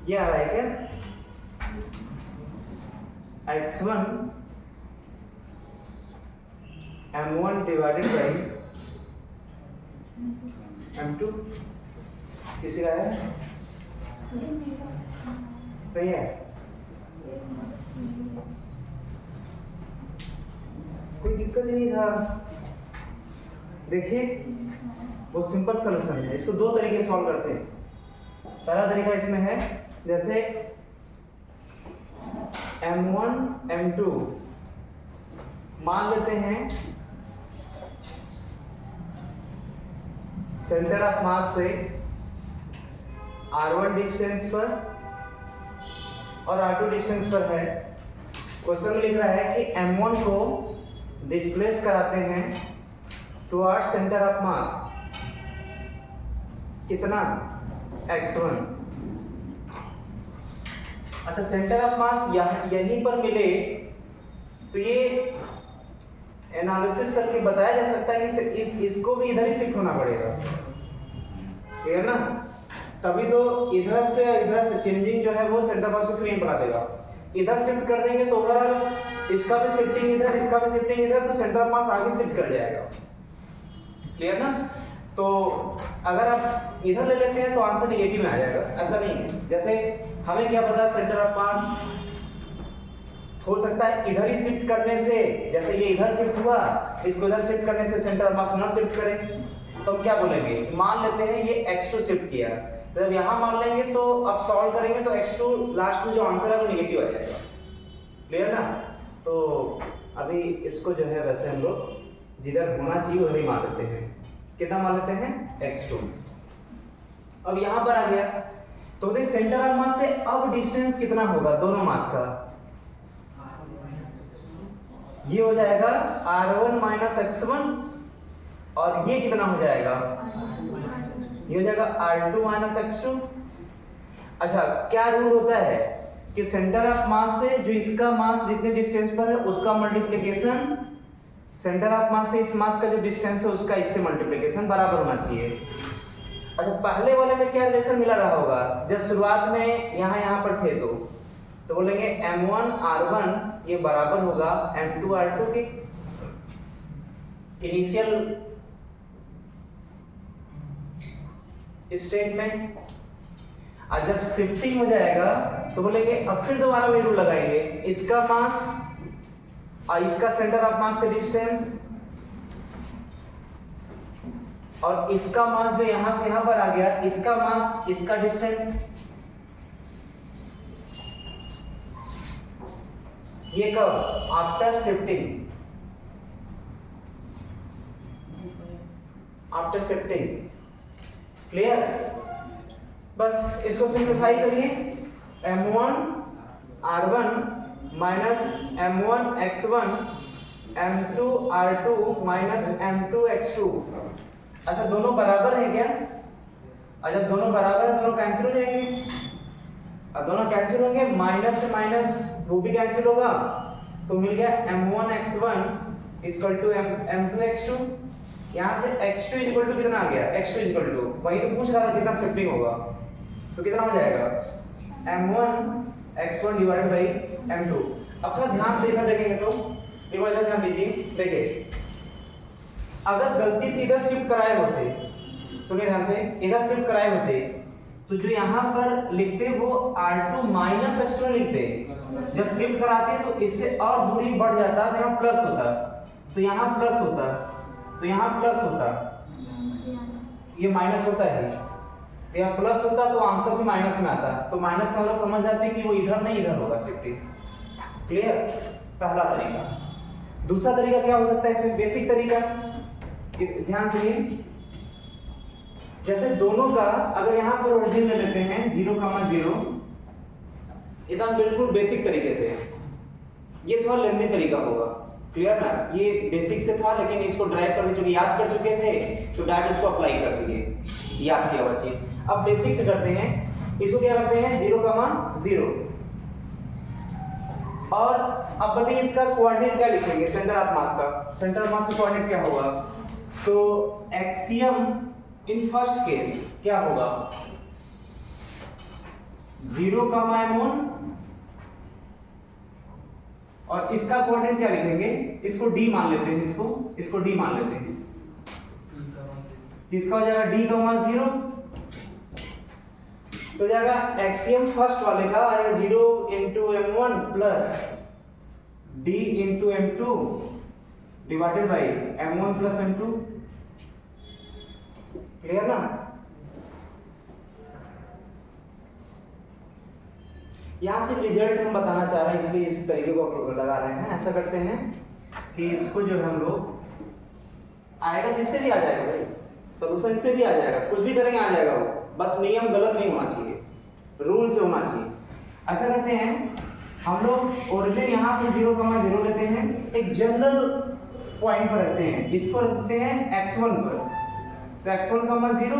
ये आ रहा है क्या, x1 m1 divided by m2 किसी का है, सही है। कोई दिक्कत ही नहीं था। देखिए बहुत सिंपल सॉल्यूशन है, इसको दो तरीके से सॉल्व करते हैं। पहला तरीका इसमें है, जैसे m1 m2 मान लेते हैं सेंटर ऑफ मास से r1 डिस्टेंस पर और r2 डिस्टेंस पर है। क्वेश्चन में लिख रहा है कि m1 को डिस्प्लेस कराते हैं टुवर्ड्स सेंटर ऑफ मास, कितना, x1। अच्छा, सेंटर ऑफ मास यहीं पर मिले तो ये एनालिसिस करके बताया जा सकता है कि इसको भी इधर ही शिफ्ट होना पड़ेगा, क्लियर ना। तभी तो इधर से चेंजिंग जो है वो सेंटर मास को फ्री बढ़ा देगा। इधर शिफ्ट कर देंगे तो ओवरऑल इसका भी शिफ्टिंग इधर, इसका भी शिफ्टिंग इधर, तो सेंटर ऑफ मास आगे शिफ्ट कर जाएगा, क्लियर ना। तो अगर आप इधर ले लेते हैं तो आंसर नेगेटिव में आ जाएगा, ऐसा नहीं है। जैसे हमें क्या पता सेंटर ऑफ मास हो सकता है इधर ही शिफ्ट करने से, जैसे ये इधर शिफ्ट हुआ, इसको इधर शिफ्ट करने से सेंटर ऑफ मास ना शिफ्ट करे, तो हम क्या बोलेंगे, मान लेते हैं ये x2 शिफ्ट किया, तो जब यहाँ मान लेंगे तो अब सॉल्व करेंगे तो x2 लास्ट में जो आंसर है वो नेगेटिव आ जाएगा, क्लियर ना। तो अभी इसको जो है वैसे हम लोग जिधर होना चाहिए उधर ही मान लेते हैं, कितना मान लेते हैं, x2। अब यहाँ पर आ गया तो देख सेंटर ऑफ मास से अब डिस्टेंस कितना होगा दोनों मास का, ये हो जाएगा r1 माइनस x1, और ये कितना हो जाएगा, ये हो जाएगा r2 माइनस x2। अच्छा, क्या रूल होता है कि सेंटर ऑफ मास से जो इसका मास जितने डिस्टेंस पर है उसका मल्टीप्लिकेशन सेंटर ऑफ मास से इस मास का जो डिस्टेंस है उसका इससे मल्टीप्लिकेशन बराबर होना चाहिए। अच्छा, पहले वाले में क्या रिलेशन मिला रहा होगा, जब शुरुआत में यहाँ पर थे तो बोलेंगे m1 r1 ये बराबर होगा m2 r2 के। इनिशियल स्टेट में आज जब शिफ्टिंग हो जाएगा तो बोलेंगे अब फिर दोबारा वही रूल लगाएंगे, इसका मास और इसका सेंटर ऑफ मास से डिस्टेंस और इसका मास जो यहां से यहां पर आ गया, इसका मास इसका डिस्टेंस, ये कब, after shifting, after shifting, clear. बस इसको सिंप्लीफाई करिए, m1 r1 minus m1 x1 m2 r2 minus m2 x2। अच्छा, दोनों बराबर है क्या, और जब दोनों बराबर है दोनों कैंसिल हो जाएंगे, और दोनों कैंसिल होंगे, माइनस से माइनस वो भी कैंसिल होगा, तो मिल गया m1 x1 equal to m2 x2। यहाँ से x2 इक्वल टू कितना आ गया, x2 इक्वल टू वही तो पूछ रहा था कितना शिफ्टिंग होगा, तो कितना हो जाएगा m1 x1 divided by m2। अब थोड़ा ध्यान से इधर देखेंगे तो एक बार इधर ध्यान दीजिए, देखिए अगर गलती से इधर शिफ्ट कराए होते, सुनिए ध्यान से, इधर शिफ्ट कराए होते तो जो यहाँ पर लिखते वो r2 माइनस x2 लिखते, जब शिफ्ट कराते तो इससे और दूरी बढ़ जाता तो यहाँ प्लस होता, तो यहाँ प्लस होता, तो यहाँ प्लस होता, ये माइनस होता है, तो यहाँ प्लस होता तो आंसर भी माइनस में आता, तो माइनस का मतलब समझ जाते कि वो इधर नहीं इधर होगा शिफ्टिंग, क्लियर। पहला तरीका। दूसरा तरीका क्या हो सकता है इसमें, बेसिक तरीका, ध्यान सुनिए, जैसे दोनों का अगर यहाँ पर ओरिजिन ले लेते हैं 0,0, एकदम बिल्कुल बेसिक तरीके से, ये थोड़ा लेंदी तरीका होगा, क्लियर ना। ये बेसिक से था लेकिन इसको ड्राइव करके चूंकि याद कर चुके थे तो डायरेक्ट इसको अप्लाई कर दिए, याद किया हुआ चीज। अब बेसिक से करते हैं, इसको क्या करते हैं 0,0, और अब बताइए इसका कोऑर्डिनेट क्या लिखेंगे, सेंटर ऑफ मास का, सेंटर ऑफ मास का कोऑर्डिनेट क्या होगा, तो एक्सियम इन फर्स्ट केस क्या होगा, 0 कामा m1 और इसका कोऑर्डिनेट क्या लिखेंगे, इसको d मान लेते हैं, इसको d मान लेते हैं, इसका हो जाएगा d कामा 0, तो जाएगा एक्सियम फर्स्ट वाले का आएगा 0 into m1 plus d into m2 divided by m1 plus m2। Clear ना? यहां से रिजल्ट हम बताना चाह रहे हैं, इसलिए इस तरीके को लगा रहे हैं। ऐसा करते हैं कि इसको जो है हम लोग आएगा, जिससे भी आ जाएगा भाई, सॉल्यूशन से भी आ जाएगा, कुछ भी करेंगे आ जाएगा वो, बस नियम गलत नहीं होना चाहिए, रूल से होना चाहिए। ऐसा करते हैं हम लोग ओरिजिन यहाँ पे 0,0 लेते हैं, एक जनरल पॉइंट पर रखते हैं, इसको रखते हैं x1 पर, तो x1, 0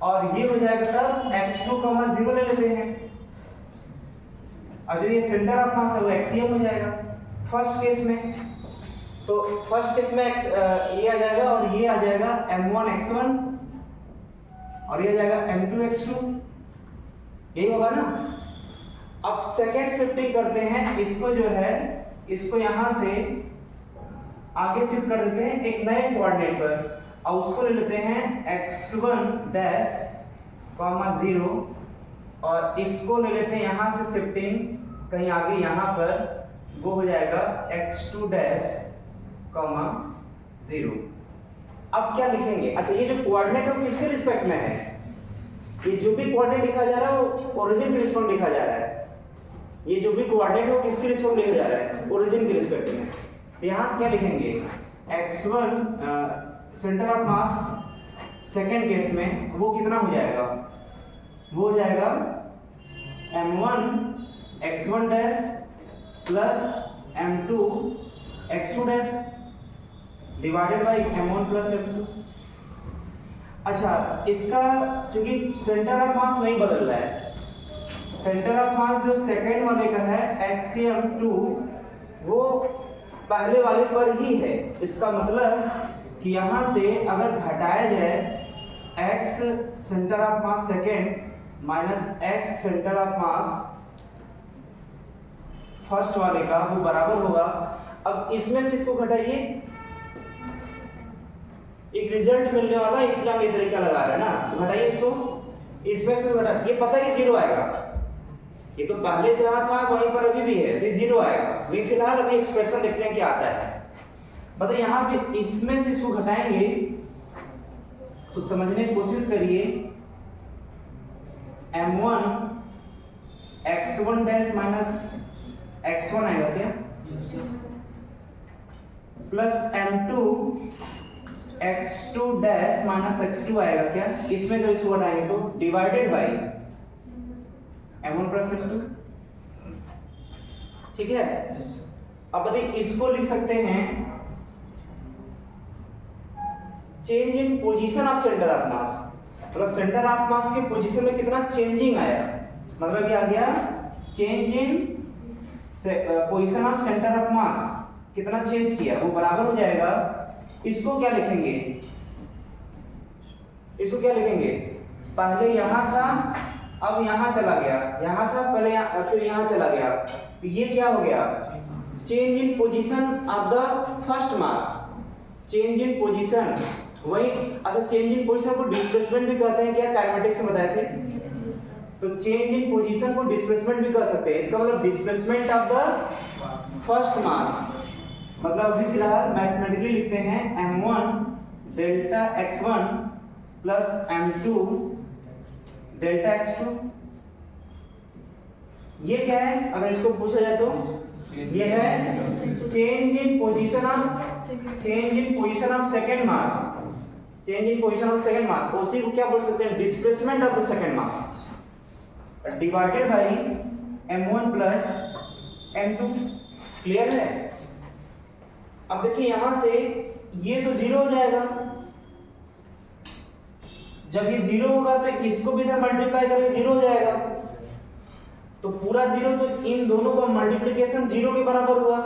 और ये हो जाएगा तब x2, 0 ले लेते हैं, और जो ये सेंटर ऑफ मास है वो एक्सियम हो जाएगा फर्स्ट केस में। तो फर्स्ट केस में ये आ जाएगा और ये आ जाएगा m1 x1 और ये आ जाएगा m2 x2, यही होगा ना। अब सेकेंड शिफ्टिंग करते हैं, इसको जो है इसको यहां से आगे शिफ्ट कर देते हैं एक नए कोऑर्डिनेट पर, और उसको ले लेते हैं x1 डैश, 0 और इसको ले लेते हैं यहां से शिफ्टिंग कहीं आगे, यहां पर वो हो जाएगा x2 डैश, 0। अब क्या लिखेंगे? अच्छा, ये जो कोऑर्डिनेट है वो किसके रिस्पेक्ट में है? ये जो भी कोऑर्डिनेट लिखा जा रहा है वो ओरिजिन के रिस्पेक्ट लिखा जा रहा है, ये जो भी कोऑर्डिनेट है वो किसके रिस्पेक्ट लिखा जा रहा है? ओरिजिन के रिस्पेक्ट में। तो यहां से क्या लिखेंगे? x1 centre of mass second case में वो कितना हो जाएगा? वो हो जाएगा m1 x1 dash plus m2 x2 dash divided by m1 plus m2। अच्छा, इसका क्योंकि सेंटर ऑफ मास नहीं बदल रहा है, सेंटर ऑफ मास जो सेकेंड वाले का है एक्सियम 2 वो पहले वाले पर ही है, इसका मतलब कि यहां से अगर घटाया जाए x centre of mass second minus x centre of mass first वाले का, वो बराबर होगा। अब इसमें से इसको घटाइए, एक रिजल्ट मिलने वाला है, इसलिए हम ये तरीका लगा रहे हैं ना। घटाइए इसको, इसमें से घटा, ये पता है कि 0 आएगा, ये तो पहले जहां था वहीं पर अभी भी है, तो 0 आएगा। लेकिन फिलहाल अभी एक्सप्रेशन देखते हैं क्या आता है। बताइए यहाँ पे इसमें से इसको घटाएंगे तो समझने की कोशिश करिए, m1 x1 dash minus x1 आएगा क्या, plus m2 x2 dash minus x2 आएगा क्या। इसमें जब इसको घटाएंगे तो divided by m1 plus m2, ठीक है। अब बताइए इसको लिख सकते हैं change in position of centre of mass, मतलब सेंटर ऑफ मास के पोजीशन में कितना चेंजिंग आया, मतलब ये आ गया change in position of centre of mass, कितना चेंज किया, वो बराबर हो जाएगा। इसको क्या लिखेंगे? इसको क्या लिखेंगे? पहले यहां था, अब यहां चला गया, यहां था पहले फिर यहां चला गया, तो ये क्या हो गया? Change in position of the first mass, change in position. वही, अच्छा, चेंज इन पोजीशन को डिस्प्लेसमेंट भी कहते हैं क्या, काइनेमेटिक्स में बताए थे। तो चेंज इन पोजीशन को डिस्प्लेसमेंट भी कह सकते हैं, इसका मतलब displacement of the first mass. मतलब अभी फिलहाल मैथमेटिकली लिखते हैं m1 delta x1 plus m2 delta x2। ये क्या है अगर इसको पूछा जाए तो? ये है change in position of second mass, change in position of second mass, उसी को क्या बोल सकते हैं? Displacement of the second mass divided by m1 plus m2। Clear है? अब देखिए यहां से ये तो 0 हो जाएगा, जब ये 0 होगा तो इसको भी इधर मल्टीप्लाई करें 0 हो जाएगा, तो पूरा 0, तो इन दोनों का मल्टीप्लिकेशन 0 के बराबर हुआ।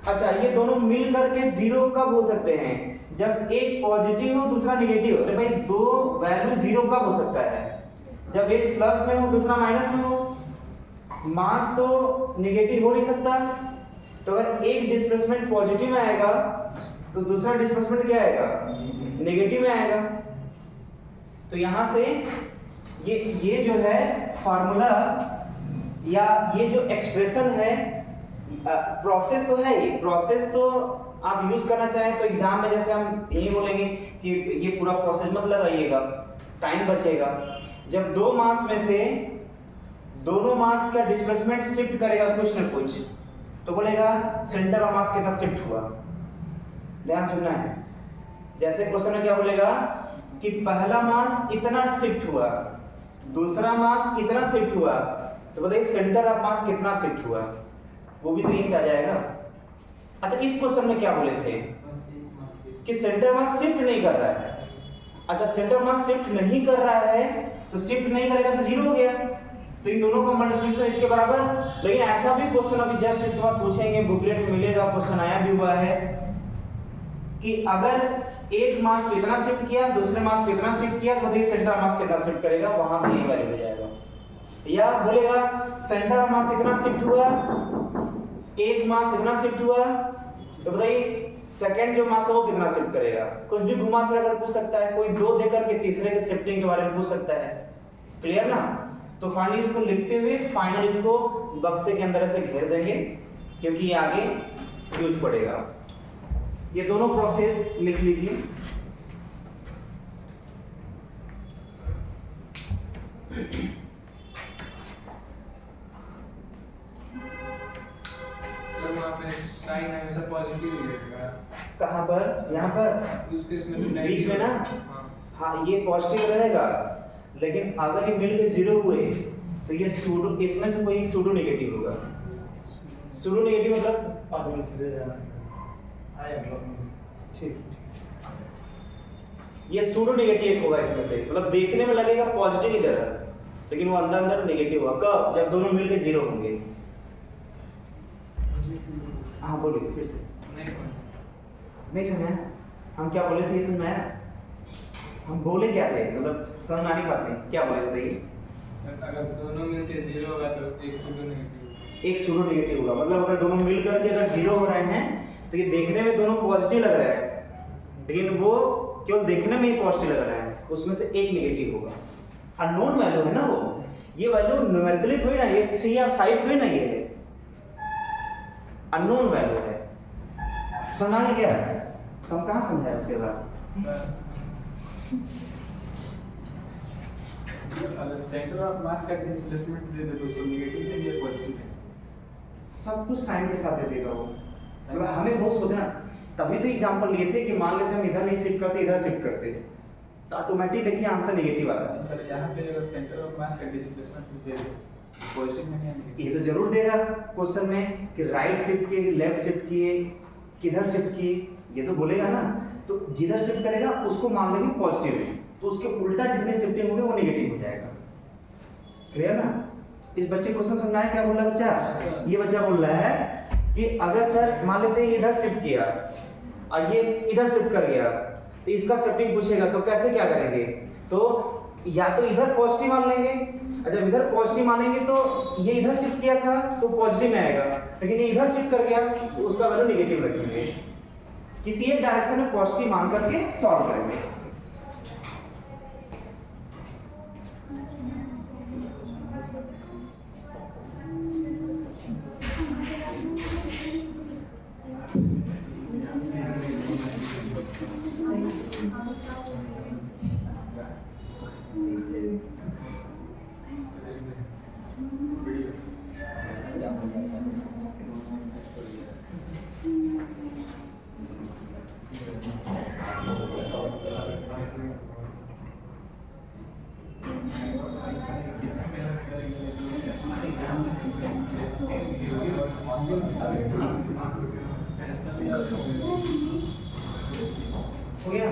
अच्छा, ये दोनों मिल करके 0 कब हो सकते हैं? जब एक पॉजिटिव हो दूसरा नेगेटिव हो। अरे भाई, दो वैल्यू 0 कब हो सकता है? जब एक प्लस में हो दूसरा माइनस में हो, मास तो नेगेटिव हो नहीं सकता, तो अगर एक डिस्प्लेसमेंट पॉजिटिव में आएगा तो दूसरा डिस्प्लेसमेंट क्या आएगा, नेगेटिव में आएगा। तो यहां से ये जो है फॉर्मूला या ये जो एक्सप्रेशन है, प्रोसेस तो है, ये प्रोसेस तो आप यूज करना चाहें तो एग्जाम में जैसे हम यही बोलेंगे कि ये पूरा प्रोसेस मत लगाइएगा, टाइम बचेगा। जब दो मास में से दोनों मास का डिस्प्लेसमेंट शिफ्ट करेगा कुछ न कुछ, तो बोलेगा सेंटर ऑफ मास कितना शिफ्ट हुआ। ध्यान सुनना है, जैसे क्वेश्चन में क्या बोलेगा कि पहला मास इतना शिफ्ट हुआ, दूसरा मास इतना शिफ्ट हुआ, तो बताइए सेंटर ऑफ मास कितना शिफ्ट हुआ, वो भी तो यहीं से आ जाएगा। अच्छा, इस क्वेश्चन में क्या बोले थे कि सेंटर मास शिफ्ट नहीं कर रहा है। अच्छा, सेंटर मास शिफ्ट नहीं कर रहा है तो शिफ्ट नहीं करेगा तो जीरो हो गया, तो इन दोनों का मल्टीप्लिकेशन इसके बराबर। लेकिन ऐसा भी क्वेश्चन अभी जस्ट इसके बाद पूछेंगे, बुकलेट में मिलेगा, क्वेश्चन आया भी हुआ है कि अगर एक मास पे इतना शिफ्ट किया, दूसरे मास पे इतना शिफ्ट किया, तो बताइए सेंटर मास कितना शिफ्ट करेगा, वहां भी यही वैल्यू हो जाएगा। या बोलेगा सेंटर मास इतना शिफ्ट हुआ, एक मास इतना शिफ्ट हुआ, तो बताइए सेकंड जो मास है वो कितना शिफ्ट करेगा। कुछ भी घुमा फिरा कर पूछ सकता है, कोई दो देकर के तीसरे के शिफ्टिंग के बारे में पूछ सकता है। क्लियर ना? तो फाइनली इसको लिखते हुए फाइनल इसको बक्से के अंदर ऐसे घेर देंगे, क्योंकि ये आगे यूज पड़ेगा। ये दोनों प्रोसेस लिख लीजिए। साइन हमेशा पॉजिटिव ही रहेगा। कहाँ पर? यहाँ पर उस केस में बीच में ना, हाँ ये पॉजिटिव रहेगा, लेकिन अगर ये मिलके जीरो हुए तो ये सूडो, इसमें से कोई सूडो नेगेटिव होगा। सूडो नेगेटिव मतलब आगे किधर जाना है, ठीक, ये सूडो नेगेटिव होगा इसमें से, मतलब देखने में लगेगा पॉजिटिव की तरह, लेकिन वो अंदर अंदर नेगेटिव होगा। कब? जब दोनों मिलके जीरो होंगे। हाँ बोलिए फिर से। नहीं समझा हम क्या बोले थे, ये समझ में आया? हम बोले क्या थे, मतलब समझ आने की बात नहीं, क्या बोले थे? देखिए अगर दोनों मिलके जीरो होगा तो एक सूडो नेगेटिव, एक सूडो नेगेटिव होगा, मतलब अगर दोनों मिलकर के अगर जीरो हो रहे हैं तो ये देखने में दोनों पॉजिटिव लग रहे हैं, लेकिन वो केवल देखने में ही पॉजिटिव लग रहा है, उसमें से एक नेगेटिव होगा। अननोन वैल्यू है ना वो, ये वैल्यू न्यूमेरिकली थोड़ी ना, ये 3 या 5 थोड़ी ना, ये अननोन वैल्यू है। समझा क्या है? हम कहाँ समझाए उसके बाद? अगर सेंटर ऑफ मास का डिस्प्लेसमेंट दे दे तो उसको नेगेटिव दे दिया पॉजिटिव है, सब कुछ साइन के साथ दे देगा वो। मतलब हमें बहुत सोचना, तभी तो एग्जांपल लिए थे कि मान लेते हम इधर नहीं शिफ्ट करते, इधर शिफ्ट करते, तो ऑटोमेटिक देखिए आंसर नेगेटिव आता है। सर यहाँ पे अगर सेंटर ऑफ मास का डिस्प्लेसमेंट दे दे पॉजिटिव में नहीं, ये तो जरूर देगा क्वेश्चन में कि राइट शिफ्ट किए, लेफ्ट शिफ्ट किए, किधर शिफ्ट किए, ये तो बोलेगा ना। तो जिधर शिफ्ट करेगा उसको मान लेंगे पॉजिटिव है, तो उसके उल्टा जितने शिफ्टिंग होंगे वो नेगेटिव हो जाएगा। क्लियर ना? इस बच्चे क्वेश्चन समझाया क्या बोल रहा है बच्चा? ये बच्चा बोल रहा है कि अगर सर मान लेते हैं इधर शिफ्ट किया और ये इधर शिफ्ट कर गया, तो इसका शिफ्टिंग पूछेगा तो कैसे क्या करेंगे? तो या तो इधर पॉजिटिव मान लेंगे, अच्छा इधर पॉजिटिव मानेंगे तो ये इधर शिफ्ट किया था तो पॉजिटिव में आएगा, लेकिन ये इधर शिफ्ट कर गया तो उसका वैल्यू नेगेटिव रखेंगे। किसी एक डायरेक्शन में पॉजिटिव मान करके सॉल्व करेंगे। हो गया?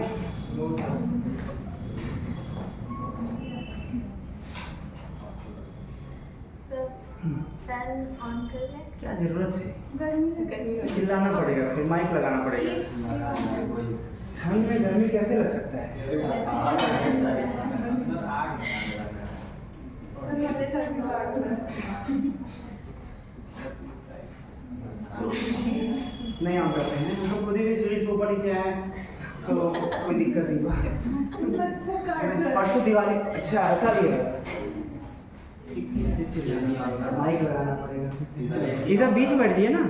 फैन ऑन कर ले। क्या जरूरत है? गर्मी चिल्लाना पड़ेगा, फिर माइक लगाना पड़ेगा। ठंड में गर्मी कैसे लग सकता है? नहीं ऑन करते हैं, हम तो खुद ही भी सीढ़ी से ऊपर नीचे आए तो कोई दिक्कत नहीं। परसों दिवाली, अच्छा ऐसा भी है, माइक लगाना पड़ेगा। इधर बीच में बैठ जाइए ना,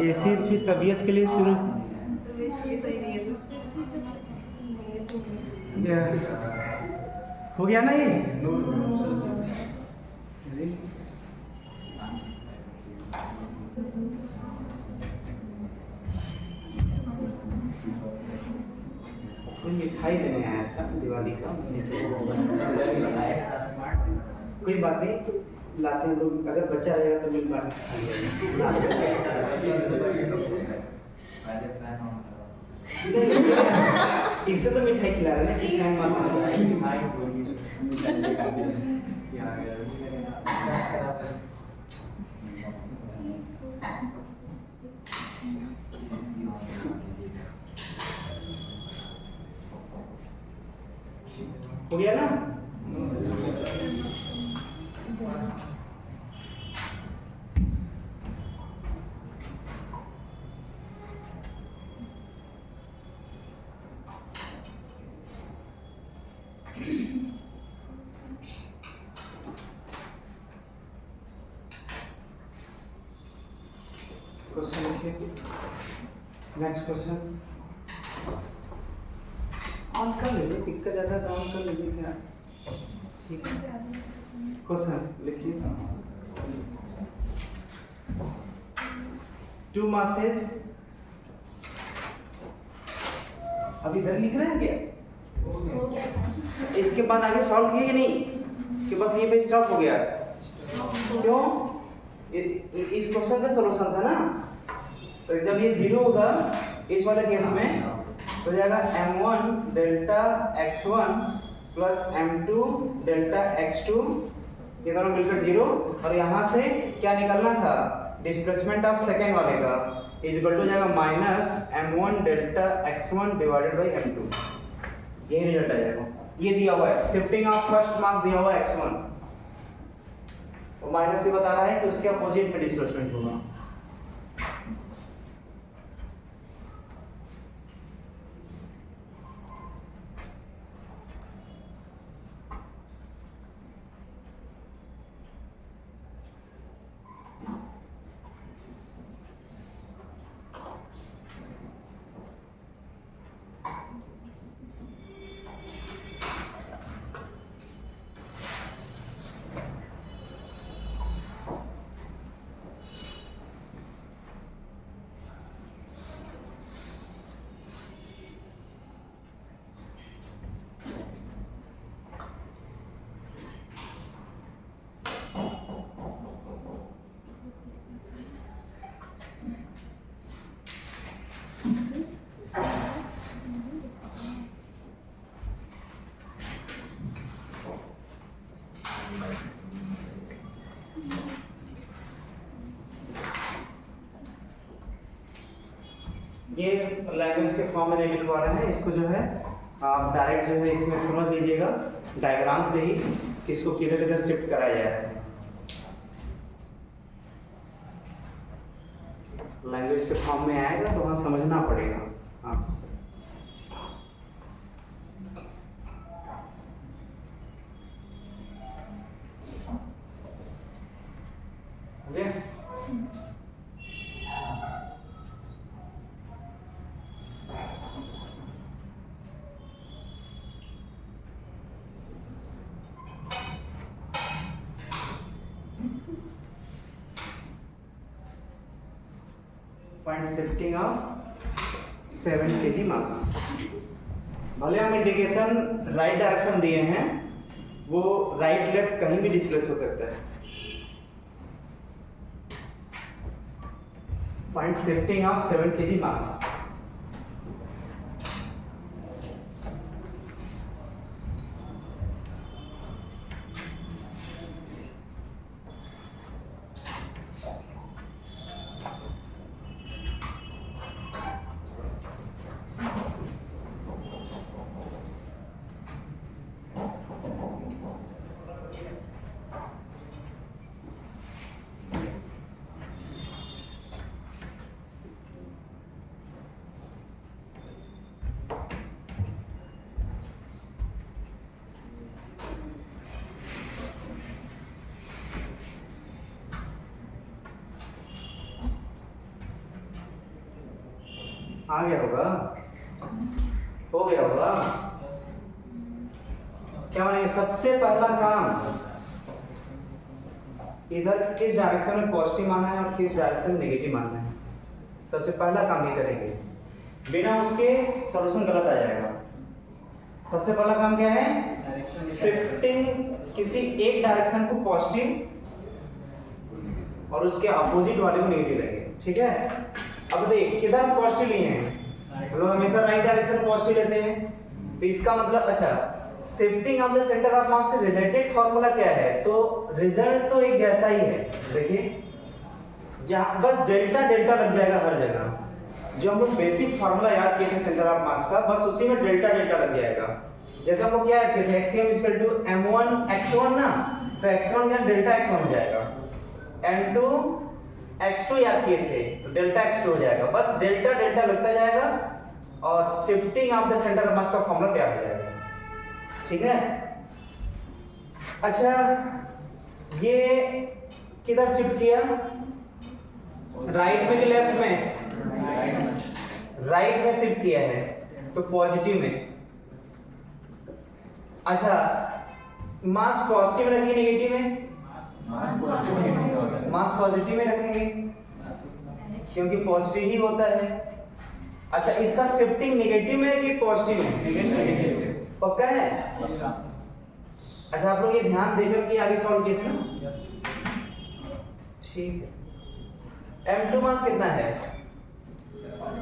एसी फिर तबीयत के लिए शुरू। हो गया ना ये? कोई मिठाई देने आया था दिवाली का, कोई बात नहीं, लाते हैं लोग, अगर बच्चा रहेगा तो मिल बांट इससे तो मिठाई खिला रहे हैं। हो गया ना? क्वेश्चन लिखिए, नेक्स्ट क्वेश्चन ऑन कर लीजिए, दिक्कत ज़्यादा है तो ऑन कर लीजिए क्या, ठीक है। क्वेश्चन लिखिए, 2 masses, अब इधर लिख रहे हैं क्या? इसके बाद आगे सॉल्व किए कि नहीं, कि बस यहीं पे स्टॉप हो गया? क्यों? इस क्वेश्चन का सलूशन था ना, तो जब ये 0 होगा इस वाले केस में तो जाएगा m1 delta x1 plus m2 delta x2, ये दोनों मिलकर 0, और यहाँ से क्या निकलना था, डिस्प्लेसमेंट ऑफ सेकेंड वाले का इज इक्वल टू जाएगा minus m1 delta x1 divided by m2, यही रिजल्ट आ जाएगा। ये दिया हुआ है, शिफ्टिंग ऑफ फर्स्ट मास दिया हुआ है x1, और माइनस ये बता रहा है कि उसके अपोजिट में डिस्प्लेसमेंट होगा। ये लैंग्वेज के फॉर्म में नहीं लिखवा रहे हैं, इसको जो है आप डायरेक्ट जो है इसमें समझ लीजिएगा डायग्राम से ही कि इसको किधर किधर शिफ्ट कराया जाए। लैंग्वेज के फॉर्म में आएगा तो वहाँ समझना पड़ेगा। हाँ फाइंड शिफ्टिंग ऑफ 7 kg मास। भले हम इंडिकेशन राइट डायरेक्शन दिए हैं, वो राइट लेफ्ट कहीं भी डिस्प्लेस हो सकता है। फाइंड शिफ्टिंग ऑफ 7 kg मास। आ गया होगा, हो गया होगा। क्या बनेगा? सबसे पहला काम इधर किस डायरेक्शन में पॉजिटिव मानना है और किस डायरेक्शन में नेगेटिव मानना है, सबसे पहला काम ये करेंगे। बिना उसके सॉल्यूशन गलत आ जाएगा। सबसे पहला काम क्या है? शिफ्टिंग किसी एक डायरेक्शन को पॉजिटिव और उसके अपोजिट वाले को नेगेटिव लेंगे। ठीक है, अब देख किधर पॉजिटिव लिए हैं, मतलब हमेशा राइट डायरेक्शन पॉजिटिव लेते हैं, तो इसका मतलब अच्छा shifting of the centre of mass से रिलेटेड फार्मूला क्या है? तो रिजल्ट तो एक जैसा ही है। देखिए जहां बस डेल्टा डेल्टा लग जाएगा हर जगह। जो हम लोग बेसिक फार्मूला याद किए थे सेंटर ऑफ मास का, बस उसी में डेल्टा डेल्टा लग जाएगा। जैसे हम लोग क्या याद किए थे, axiom equal to m1 x1 ना, तो x1 का डेल्टा x1 हो जाएगा। m2 x2 याद किए थे तो डेल्टा x2 हो जाएगा। बस डेल्टा डेल्टा लगता जाएगा और shifting of the centre of mass का फार्मूला तैयार हो जाएगा। ठीक है, अच्छा ये किधर शिफ्ट किया, राइट में कि लेफ्ट में? राइट में शिफ्ट किया है तो पॉजिटिव में। अच्छा मास पॉजिटिव में रखेंगे नेगेटिव में? मास पॉजिटिव में रखेंगे क्योंकि पॉजिटिव ही होता है। अच्छा इसका शिफ्टिंग नेगेटिव में कि पॉजिटिव में? नेगेटिव। पक्का है? अच्छा आप लोग ये ध्यान देकर कि आगे सॉल्व किए थे ना? ठीक है, m2 मास कितना है?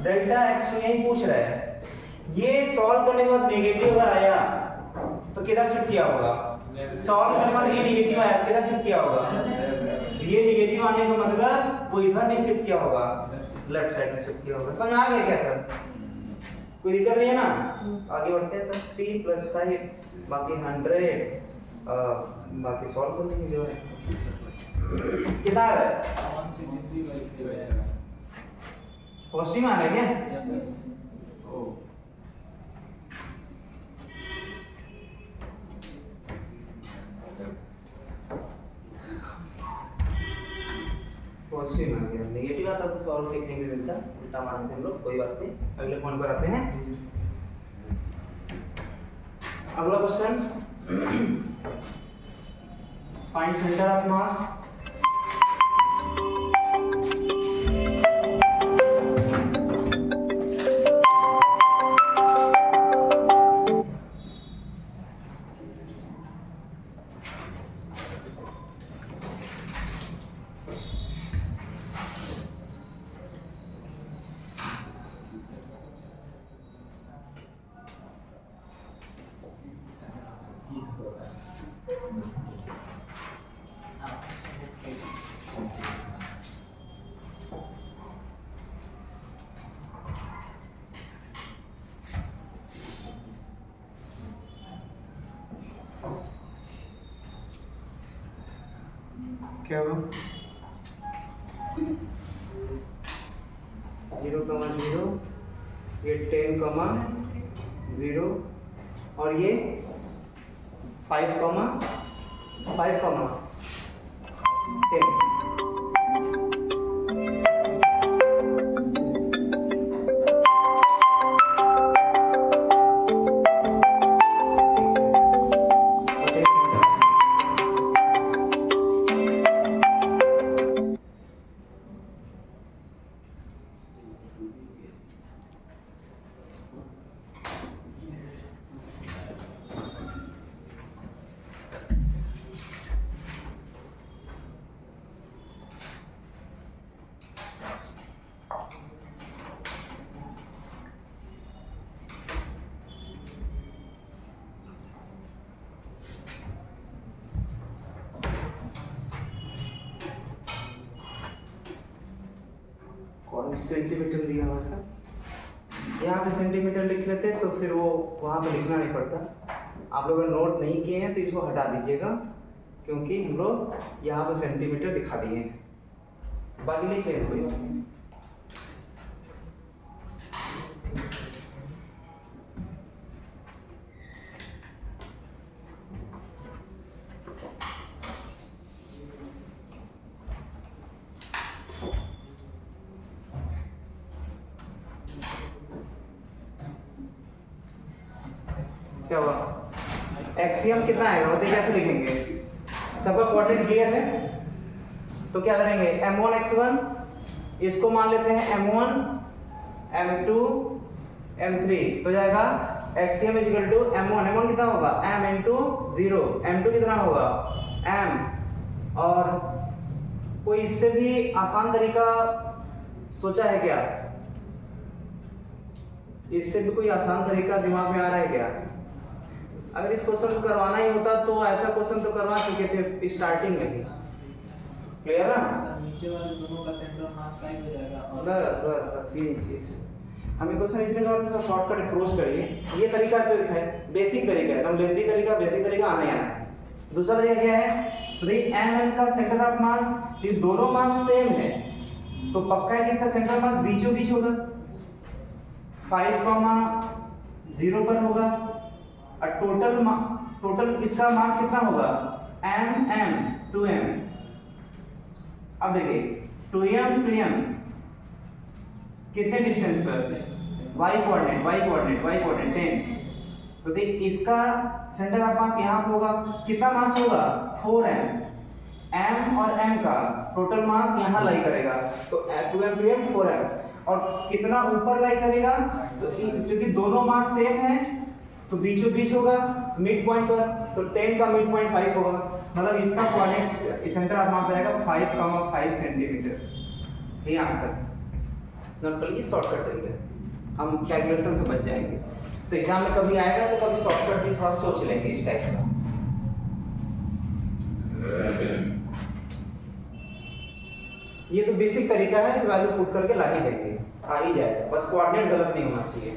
डेल्टा x2 यही पूछ रहा है। ये सॉल्व करने के बाद नेगेटिव अगर आया तो किधर शिफ्ट किया होगा? सॉल्व करने के बाद ये नेगेटिव आया किधर शिफ्ट किया होगा? ये नेगेटिव आने का मतलब वो इधर नहीं शिफ्ट किया होगा, लेफ्ट साइड में शिफ्ट किया होगा। समझ आ गया क्या सर? कोई दिक्कत नहीं है ना? आगे बढ़ते हैं। तो 3 + 5 बाकी 100 बाकी सॉल्व कर लेंगे। जो है कितना है? पॉजिटिव में आ रहा है क्या? पॉजिटिव आ गया, नेगेटिव आता तो और सीखने को मिलता, उल्टा मानते हम लोग। कोई बात नहीं, अगले पॉइंट पर आते हैं। अगला question, find centre of mass. क्या होगा? 0,0 ये 10,0 और ये 5,5,10। सेंटीमीटर दिया हुआ सर, यहाँ पे सेंटीमीटर लिख लेते तो फिर वो वहाँ पे लिखना नहीं पड़ता। आप लोग अगर नोट नहीं किए हैं तो इसको हटा दीजिएगा, क्योंकि हम लोग यहाँ पे सेंटीमीटर दिखा दिए हैं, बाकी लिख लें कोई बात नहीं। क्या हुआ? एक्सियम कितना आएगा बताइए, कैसे लिखेंगे? सबका कोऑर्डिनेट क्लियर है? तो क्या करेंगे, m1 x1 इसको मान लेते हैं m1 m2 m3, तो जाएगा एक्सियम इक्वल टू m1 कितना होगा m इंटू 0, m2 कितना होगा m। और कोई इससे भी आसान तरीका सोचा है क्या? इससे भी कोई आसान तरीका दिमाग में आ रहा है क्या? अगर इस क्वेश्चन को करवाना ही होता तो ऐसा क्वेश्चन तो करवा चुके थे स्टार्टिंग में ही, क्लियर ना? नीचे वाले दोनों का सेंटर मास 5 हो जाएगा। बस ये चीज हमें क्वेश्चन इसमें थोड़ा शॉर्टकट अप्रोच करिए। ये तरीका तो है, बेसिक तरीका है, एकदम लेंथी तरीका, बेसिक तरीका आना ही आना है। दूसरा तरीका क्या है, तो देखिए m का सेंटर ऑफ मास, जो दोनों मास सेम है तो पक्का है कि इसका सेंटर ऑफ मास बीचों बीच होगा, 5,0 पर होगा। और टोटल इसका मास कितना होगा m 2m। अब देखिए 2m कितने डिस्टेंस पर, y कोऑर्डिनेट 10। तो देख इसका सेंटर ऑफ मास यहाँ पे होगा, कितना मास होगा 4m। m और m का टोटल मास यहाँ लाई करेगा, तो 2m 4m। और कितना ऊपर लाई करेगा, तो क्योंकि दोनों मास सेम है तो बीचों बीच होगा मिड पॉइंट पर, तो 10 का मिड पॉइंट 5 होगा, मतलब इसका कोऑर्डिनेट सेंटर ऑफ मास आएगा 5,5 सेंटीमीटर। ये आंसर नॉर्मली शॉर्टकट तरीका है, हम कैलकुलेशन से बच जाएंगे। तो एग्जाम में कभी आएगा तो कभी शॉर्टकट भी थोड़ा सोच लेंगे इस टाइप का। ये तो बेसिक तरीका है, वैल्यू पुट करके ला ही देंगे, आ ही जाएगा, बस कोऑर्डिनेट गलत नहीं होना चाहिए।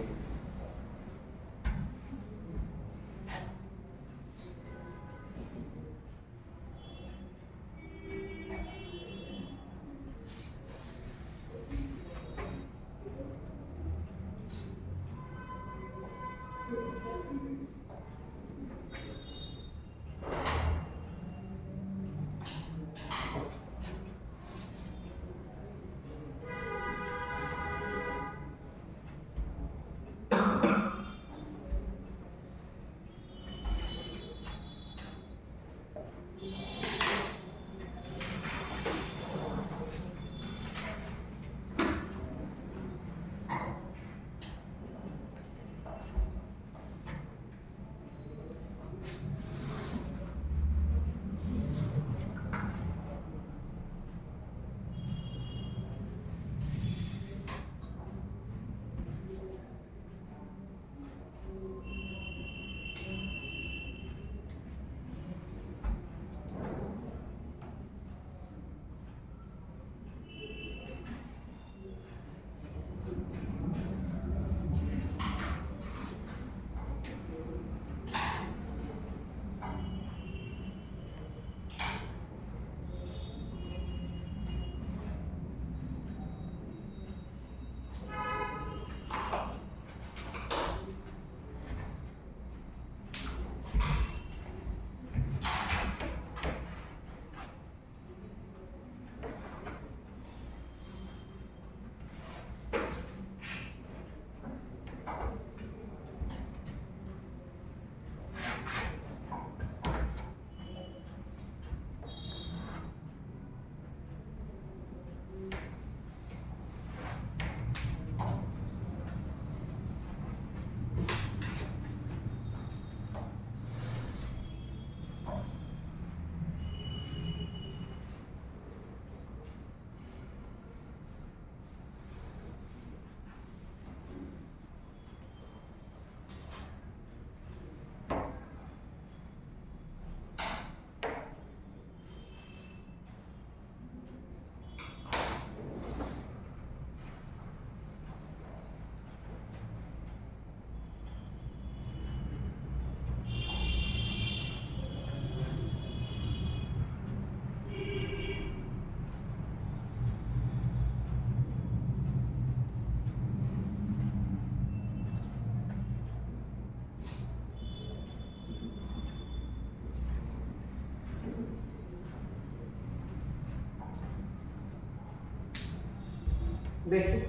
देखिए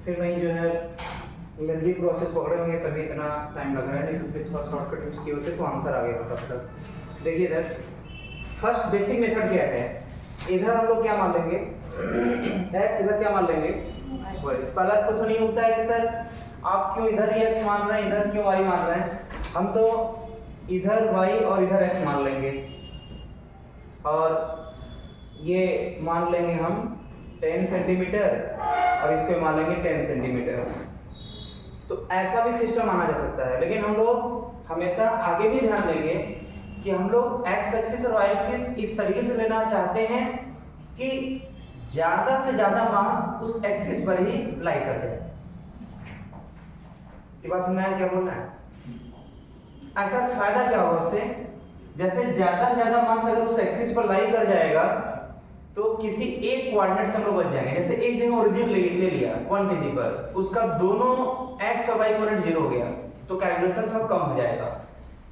फिर वही जो है लेंदी प्रोसेस पकड़े होंगे तभी इतना टाइम लग रहा है, नहीं तो फिर थोड़ा शॉर्टकट यूज किए होते तो आंसर आ गया होता फटाफट। देखिए इधर फर्स्ट बेसिक मेथड क्या है, इधर हम लोग क्या मान लेंगे x, इधर क्या मान लेंगे y। पहला क्वेश्चन ये होता है कि सर आप क्यों इधर ही x मान रहे हैं, इधर क्यों y मान रहे हैं। हम तो इधर y और इधर x मान लेंगे और ये मान लेंगे हम 10 सेंटीमीटर और इसको मान लेंगे 10 सेंटीमीटर। तो ऐसा भी सिस्टम माना जा सकता है, लेकिन हम लोग हमेशा आगे भी ध्यान देंगे कि हम लोग x एक्सिस और y एक्सिस इस तरीके से लेना चाहते हैं कि ज्यादा से ज्यादा मास उस एक्सिस पर ही लाई कर जाए। ये बात समझ में आया क्या बोलना है? ऐसा फायदा क्या होगा उससे, जैसे ज्यादा से ज्यादा मास अगर उस एक्सिस पर लाई कर जाएगा तो किसी एक कोऑर्डिनेट से हम लोग बच जाएंगे। जैसे एक जगह ओरिजिन ले लिया 1 kg पर, उसका दोनों x और y कोऑर्डिनेट 0 हो गया तो कैलकुलेशन थोड़ा कम हो जाएगा।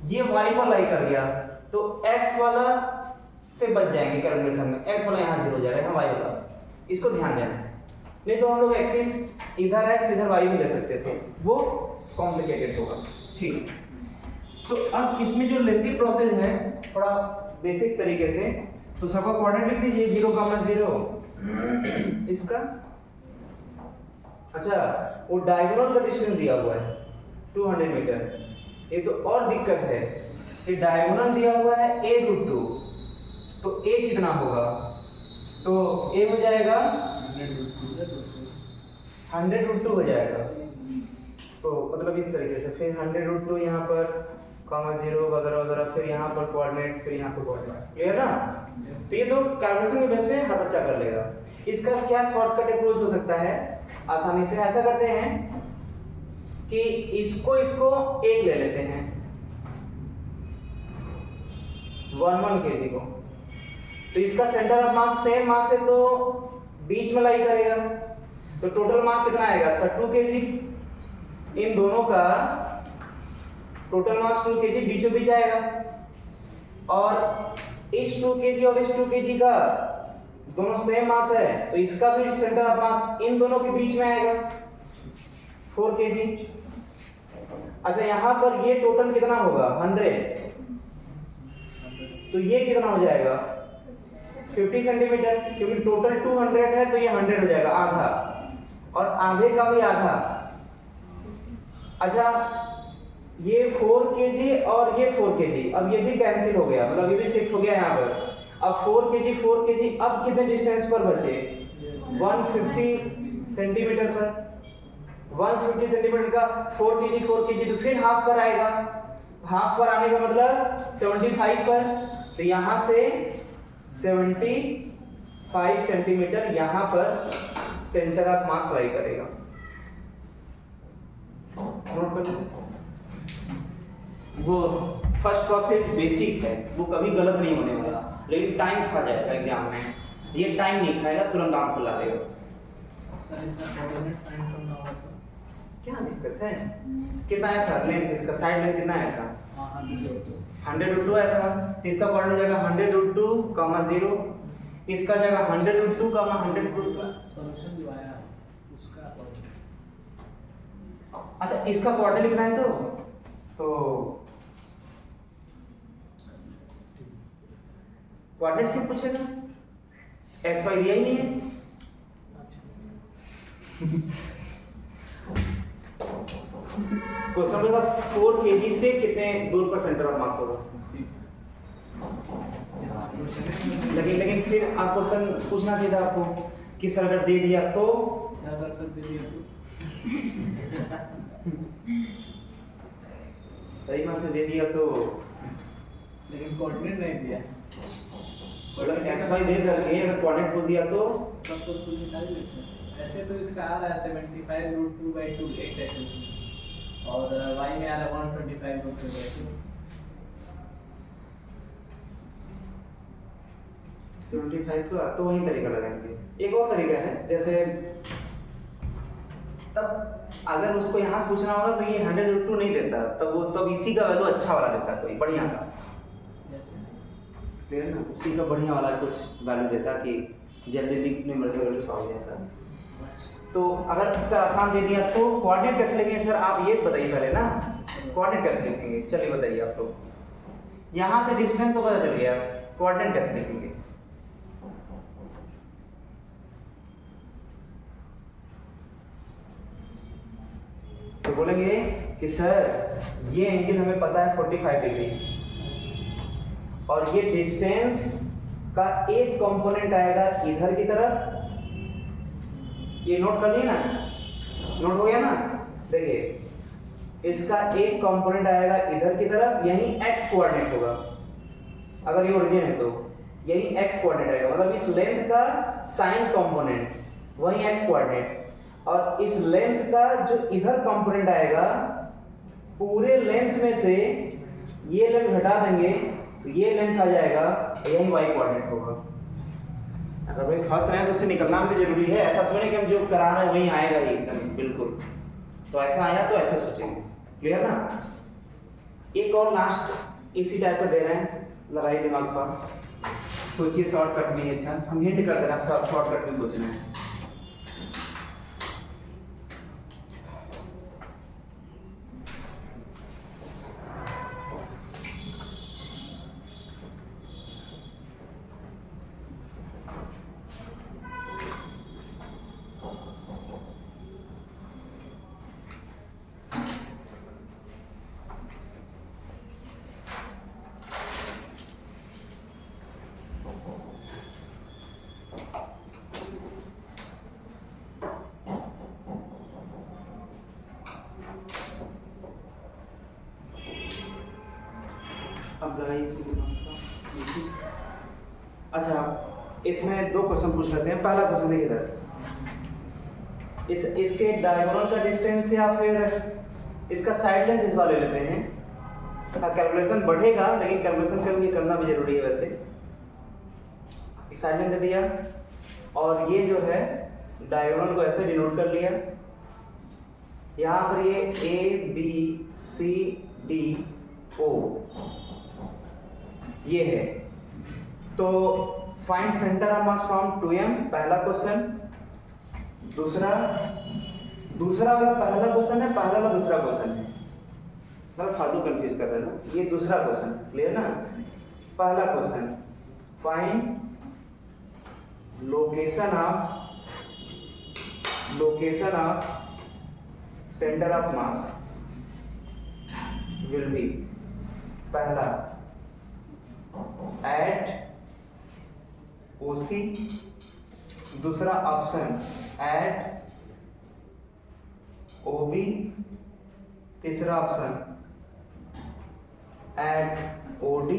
ये y पर लाई कर गया तो x वाला से बच जाएंगे कैलकुलेशन में, x वाला यहाँ 0 हो जाएगा, यहाँ y वाला। इसको ध्यान देना है, नहीं तो हम लोग एक्सिस इधर x इधर y भी ले सकते थे, वो कॉम्प्लिकेटेड होगा। ठीक, तो अब इसमें जो लेंथी प्रोसेस है थोड़ा बेसिक तरीके से, तो सबका कोऑर्डिनेट लिख दीजिए 0,0 इसका। अच्छा, वो डायगोनल का डिस्टेंस दिया हुआ है 200 मीटर। ये तो और दिक्कत है कि डायगोनल दिया हुआ है a√2, तो a कितना होगा, तो a हो जाएगा 100√2 हो जाएगा। तो मतलब इस तरीके से फिर 100√2 यहाँ पर कॉमा 0 वगैरह वगैरह, फिर यहाँ पर कोऑर्डिनेट, फिर यहाँ पर कोऑर्डिनेट। क्लियर ना? तो ये तो कैलकुलेशन के बेस पे हर बच्चा कर लेगा। इसका क्या शॉर्टकट अप्रोच हो सकता है आसानी से, ऐसा करते हैं कि इसको एक ले लेते हैं 1 kg को, तो इसका centre of mass same mass है तो बीच में लाई करेगा, तो टोटल मास कितना आएगा इसका 2 kg। इन दोनों का टोटल मास 2 kg बीचों बीच आएगा, और इस 2 kg और इस 2 kg का दोनों सेम मास है तो इसका भी सेंटर ऑफ मास इन दोनों के बीच में आएगा 4 kg। अच्छा, यहाँ पर ये टोटल कितना होगा 100, तो ये कितना हो जाएगा 50 सेंटीमीटर, क्योंकि टोटल 200 है तो ये 100 हो जाएगा आधा, और आधे का भी आधा। अच्छा, ये 4 kg और ये 4 kg, अब ये भी कैंसिल हो गया, मतलब ये भी शिफ्ट हो गया यहाँ पर। अब 4 kg अब कितने डिस्टेंस पर बचे 150 सेंटीमीटर पर, 150 सेंटीमीटर का 4 kg तो फिर हाफ पर आएगा, हाफ पर आने का मतलब 75 पर, तो यहाँ से 75 सेंटीमीटर यहाँ पर सेंटर ऑफ मास लाई करेगा। नोट कर लीजिए, वो फर्स्ट प्रोसेस बेसिक है, वो कभी गलत नहीं होने वाला, लेकिन टाइम खा जाएगा एग्जाम में। ये टाइम नहीं खाएगा, तुरंत आंसर ला देगा। क्या दिक्कत है? कितना आया था लेंथ, इसका साइड लेंथ कितना आया था 100√2 आया था, तो इसका कोऑर्डिनेट हो जाएगा 100√2, 0, इसका जाएगा 100√2, 100√2 सॉल्यूशन जो आया उसका। अच्छा, इसका कोऑर्डिनेट लिखना है तो कोऑर्डिनेट क्यों पूछेगा, एक्स वाई दिया ही नहीं है। क्वेश्चन में था 4 kg से कितने दूर पर सेंटर ऑफ मास होगा, लेकिन फिर आप क्वेश्चन पूछना चाहिए था आपको कि सर अगर दे दिया तो क्या कर सकते हैं तो सही बात है, दे दिया तो, लेकिन कोऑर्डिनेट नहीं दिया, मतलब एक्स वाई दे करके अगर कोऑर्डिनेट पूछ दिया तो तब तो कुछ निकाल लेते हैं। ऐसे तो इसका आ रहा है 75√2/2 x एक्सिस में, और y में आ रहा है 125√2/2। 75 का तो वही तरीका लगाएंगे। एक और तरीका है, जैसे तब अगर उसको यहाँ से पूछना होगा तो ये 100√2 नहीं देता, तब इसी का वैल्यू अच्छा वाला देता, कोई बढ़िया सा, क्लियर ना, उसी का बढ़िया वाला कुछ वैल्यू देता कि जल्दी न्यूमेरिकल वैल्यू सॉल्व हो जाता। तो अगर सर आसान दे दिया तो कोऑर्डिनेट कैसे लिखेंगे सर, आप ये बताइए पहले ना, कोऑर्डिनेट कैसे लिखेंगे, चलिए बताइए आप लोग। यहाँ से डिस्टेंस तो पता चल गया, कोऑर्डिनेट कैसे लिखेंगे? तो बोलेंगे कि सर ये एंगल हमें पता है 45 डिग्री, और ये डिस्टेंस का एक कंपोनेंट आएगा इधर की तरफ, ये नोट कर लिए ना, नोट हो गया ना। देखिए इसका एक कंपोनेंट आएगा इधर की तरफ, यही x कोऑर्डिनेट होगा, अगर ये ओरिजिन है तो यही x कोऑर्डिनेट आएगा, मतलब इस लेंथ का साइन कंपोनेंट वही x कोऑर्डिनेट, और इस लेंथ का जो इधर कंपोनेंट आएगा, पूरे लेंथ में से ये लेंथ घटा देंगे तो ये लेंथ आ जाएगा, यही y कोऑर्डिनेट होगा। अगर भाई फंस रहे हैं तो उसे निकलना भी तो जरूरी है, ऐसा थोड़ी कि हम जो करा रहे हैं वही आएगा ही एकदम बिल्कुल। तो ऐसा आया तो ऐसे सोचेंगे, क्लियर ना। एक और लास्ट इसी टाइप का दे रहे हैं, लगाइए दिमाग थोड़ा, सोचिए शॉर्टकट में। अच्छा हम हिंट कर दे रहे हैं, शॉर्टकट में सोचना है। अब लगाइए इसको दिमाग का। अच्छा इसमें दो क्वेश्चन पूछ लेते हैं। पहला क्वेश्चन देखिए इधर, इसके डायगोनल का डिस्टेंस या फिर इसका साइड लेंथ इस बार ले लेते हैं। कैलकुलेशन बढ़ेगा लेकिन कैलकुलेशन करना भी जरूरी है वैसे। साइड लेंथ दे दिया और ये जो है डायगोनल को ऐसे डिनोट कर लिया। यहाँ पर ये A B C D O ये है। तो find centre of mass from 2m, पहला क्वेश्चन। दूसरा वाला पहला क्वेश्चन है, पहला वाला दूसरा क्वेश्चन है, मतलब फालतू कंफ्यूज कर रहे हैं ना। ये दूसरा क्वेश्चन, क्लियर ना। पहला question, find location of centre of mass will be, पहला एट OC, दूसरा ऑप्शन एट OB, तीसरा ऑप्शन एट OD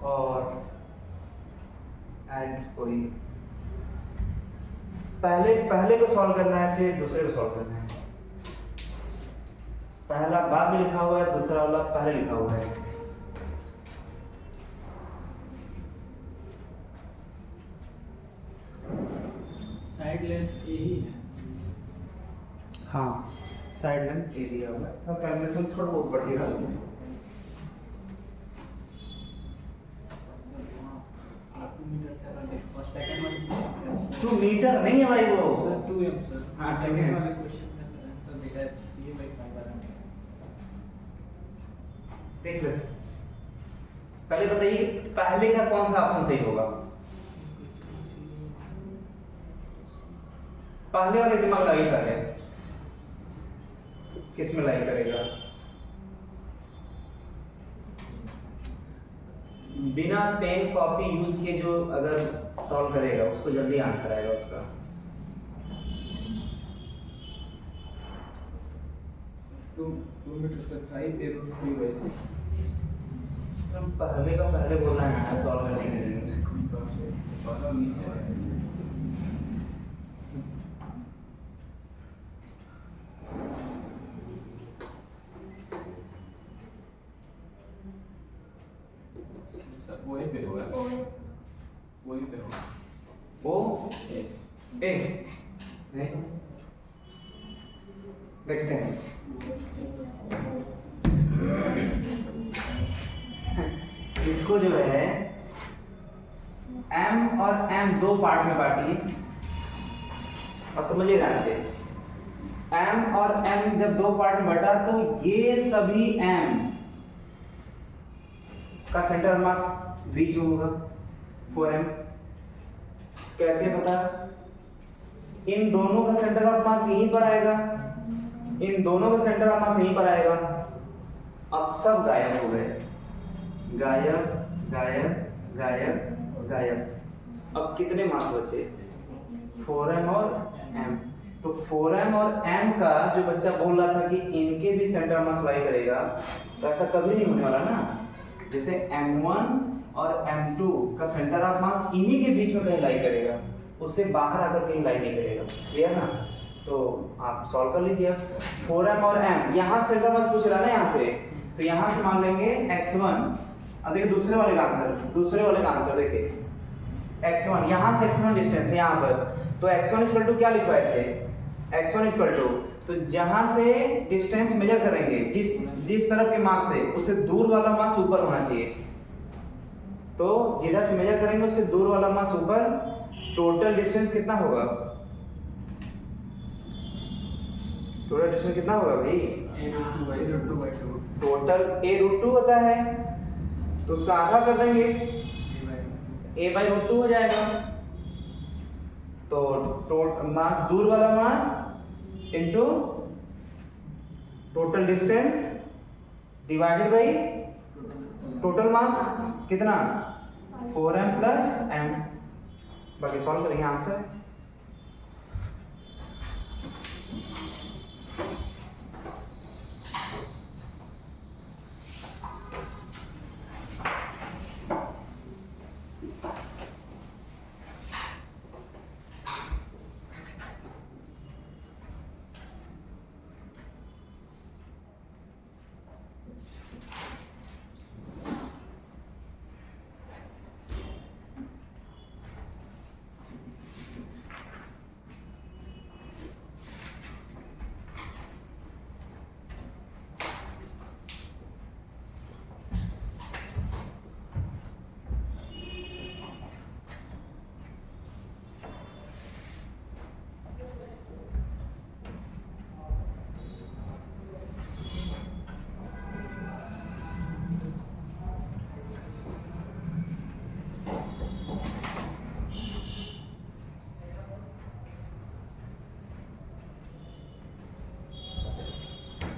और एट OE। पहले को सॉल्व करना है फिर दूसरे को सॉल्व करना है। पहला बाद में लिखा हुआ है, दूसरा वाला पहले लिखा हुआ है। साइड लेंथ यही है। हाँ साइड लेंथ ए दिया हुआ है, तो कैलकुलेशन थोड़ा बहुत बढ़ेगा। और सेकंड वाले 2 मीटर नहीं है भाई वो सर 2m सर। हाँ, ठीक है। सेकंड वाले क्वेश्चन का सर आंसर देखा है, ये भाई फाइंड करना है। देख ले, पहले बताइए पहले का कौन सा ऑप्शन सही होगा। पहले वाले दिमाग लगा कर रहे हैं, किस में लाई करेगा। बिना पेन कॉपी यूज किए जो अगर सॉल्व करेगा उसको जल्दी आंसर आएगा उसका। 2 मीटर से 5 A root 3/6। हम पहले का पहले बोलना है ना सॉल्व करने के लिए। और नीचे है। सर वही पे होगा, वही पे होगा। वो ए नहीं देखते हैं। इसको जो है M और M दो पार्ट में बांटिए। और समझिए ध्यान से, m और m जब दो पार्ट में बटा तो ये सभी m का सेंटर मास बीच में होगा 4m। कैसे पता? इन दोनों का सेंटर ऑफ मास यहीं पर आएगा, इन दोनों का सेंटर ऑफ मास यहीं पर आएगा। अब सब गायब हो गए, गायब गायब गायब गायब। अब कितने मास बचे? 4m और m। तो 4m और m का जो बच्चा बोल रहा था कि इनके भी सेंटर ऑफ मास लाई करेगा, तो ऐसा कभी नहीं होने वाला ना। जैसे m1 और m2 का सेंटर ऑफ मास इन्हीं के बीच में कहीं लाई करेगा, उससे बाहर आकर कहीं लाई नहीं करेगा। क्लियर ना? तो आप सॉल्व कर लीजिए। 4m और m, यहाँ सेंटर ऑफ मास पूछ रहा है ना यहाँ से, तो यहाँ से मान लेंगे x1। अब देखिए दूसरे वाले का आंसर देखिए x1, यहाँ से x1 डिस्टेंस है यहाँ पर, तो x1 इक्वल टू क्या लिखवाए थे? x1 इक्वल टू, तो जहां से डिस्टेंस मेजर करेंगे जिस तरफ के मास से, उससे दूर वाला मास ऊपर होना चाहिए। तो जिधर से मेजर करेंगे उससे दूर वाला मास ऊपर। टोटल डिस्टेंस कितना होगा? टोटल डिस्टेंस कितना होगा भाई? a√2/2 टोटल a√2 होता है, तो उसका आधा कर देंगे, a/√2 हो जाएगा। तो मास, दूर वाला mass into total distance divided by total mass, कितना? 4m plus m। बाकी सॉल्व करेंगे, आंसर है।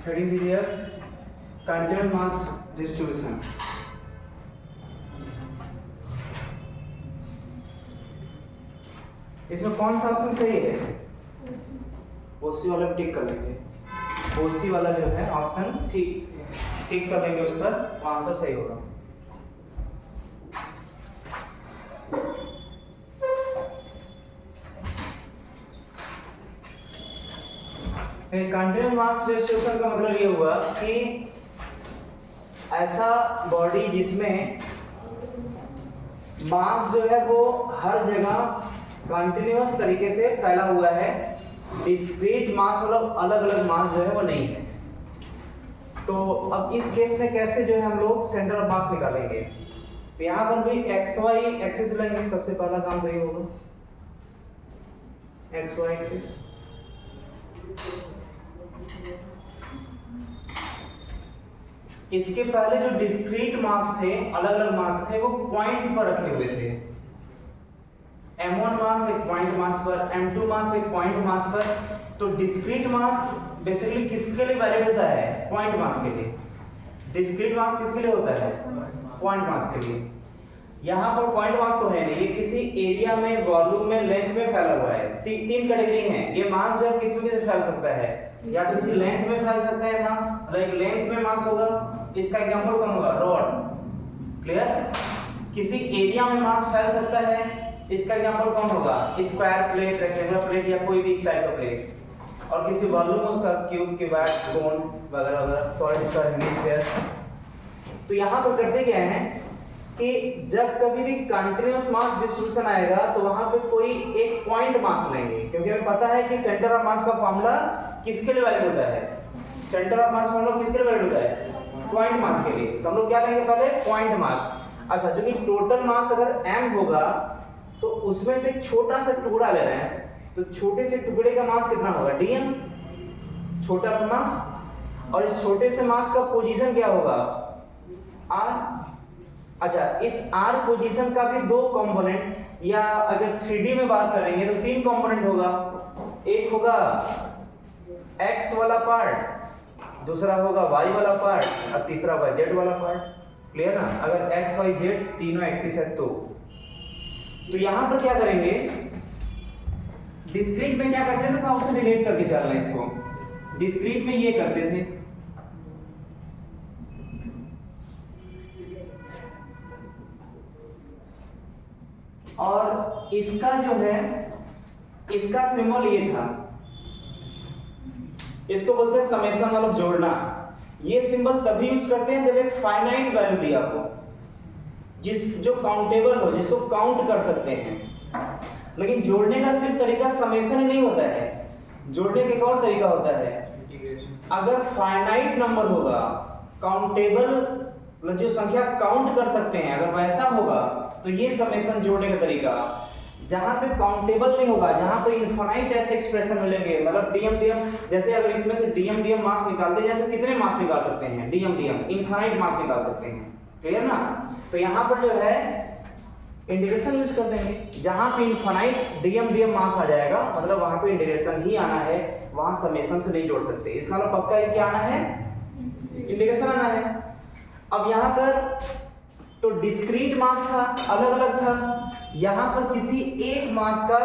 हेडिंग दीजिए कंटिन्यूअस मास डिस्ट्रीब्यूशन। इसमें कौन सा ऑप्शन सही है? ओसी वाला टिक कर लीजिए। ओसी वाला जो है ऑप्शन टिक कर लेंगे उस पर, तो आंसर सही होगा। कंटिन्यूअस मास डिस्ट्रीब्यूशन का मतलब ये हुआ कि ऐसा बॉडी जिसमें मास जो है वो हर जगह कंटिन्यूअस तरीके से फैला हुआ है, डिस्क्रीट मास मतलब अलग अलग मास जो है वो नहीं है। तो अब इस केस में कैसे जो है हम लोग सेंटर ऑफ मास निकालेंगे? तो यहाँ पर भी एक्स वाई एक्सिस लेंगे, सबसे पहला काम तो ये होगा एक्स वाई एक्सिस। इसके पहले जो डिस्क्रीट मास थे, अलग अलग मास थे, वो पॉइंट पर रखे हुए थे। m1 मास एक पॉइंट मास पर, m2 मास एक पॉइंट मास पर। तो डिस्क्रीट मास बेसिकली किसके लिए वैलिड होता है? पॉइंट मास के लिए। डिस्क्रीट मास किसके लिए होता है? पॉइंट मास के लिए। यहाँ पर पॉइंट मास तो है नहीं, ये किसी एरिया में, वॉल्यूम में, लेंथ में फैला हुआ है। तीन कैटेगरी हैं। ये मास जो है किस में फैल सकता है? या तो किसी लेंथ में फैल सकता है मास, लाइक लेंथ में मास होगा, इसका एग्जांपल कौन होगा? रॉड। क्लियर? किसी एरिया में मास फैल सकता है, इसका एग्जांपल कौन होगा? स्क्वायर प्लेट, रेक्टेंगुलर प्लेट या कोई भी इस टाइप का प्लेट। और किसी वॉल्यूम में उसका क्यूब, क्यूबॉइड, कोन वगैरह वगैरह, सॉलिड का हेमिस्फीयर। तो यहाँ पर करते क्या है कि जब कभी भी कंटीन्यूअस मास डिस्ट्रीब्यूशन आएगा तो वहां पे कोई एक पॉइंट मास लेंगे, क्योंकि हमें पता है कि सेंटर ऑफ मास का फार्मूला किसके लिए वैलिड होता है? सेंटर ऑफ मास फार्मूला किसके लिए वैलिड होता है? पॉइंट मास के लिए। तो हम लोग क्या लेंगे पहले? Point mass. अच्छा, जो कि टोटल मास अगर m होगा तो उसमें से एक छोटा सा टुकड़ा लेना है, तो छोटे से टुकड़े का मास कितना होगा, dm, छोटा सा मास, और इस छोटे से मास का पोजीशन क्या होगा, r। अच्छा, इस r पोजीशन का भी दो कंपोनेंट, या अगर 3D में बात करेंगे तो तीन कंपोनेंट होगा। एक होगा x वाला पार्ट, दूसरा होगा y वाला पार्ट, और तीसरा होगा z वाला पार्ट। क्लियर ना? अगर x y z तीनों एक्सिस है तो यहां पर क्या करेंगे, डिस्क्रीट में क्या करते थे, था उससे रिलेट करके चलना है इसको। डिस्क्रीट में ये करते थे, और इसका जो है, इसका सिंबल ये था, इसको बोलते हैं समेशन, मतलब जोड़ना। ये सिंबल तभी यूज करते हैं जब एक फाइनाइट वैल्यू दिया हो, जो काउंटेबल हो, जिसको काउंट कर सकते हैं। लेकिन जोड़ने का सिर्फ तरीका समेशन ही नहीं होता है, जोड़ने का एक और तरीका होता है। अगर फाइनाइट नंबर होगा, काउंटेबल, मतलब जो संख्या काउंट कर सकते हैं, अगर वैसा होगा तो ये समेशन जोड़ने का तरीका। जहां पे काउंटेबल नहीं होगा, जहां पे इनफाइनाइट ऐसे एक्सप्रेशन मिलेंगे, मतलब डीएम, जैसे अगर इसमें से डीएम मास निकालते जाए तो कितने मास निकाल सकते हैं, डीएम इनफाइनाइट मास निकाल सकते हैं। क्लियर ना? तो यहां पर जो है इंटीग्रेशन यूज कर देंगे, जहां पे इनफाइनाइट डीएम मास आ जाएगा, मतलब वहां पे इंटीग्रेशन ही आना है, वहां समेशन से नहीं जोड़ सकते। इसका मतलब पक्का ये क्या आना है, इंटीग्रेशन आना है। अब यहां पर तो डिस्क्रीट मास था, अलग अलग था, यहां पर किसी एक मास का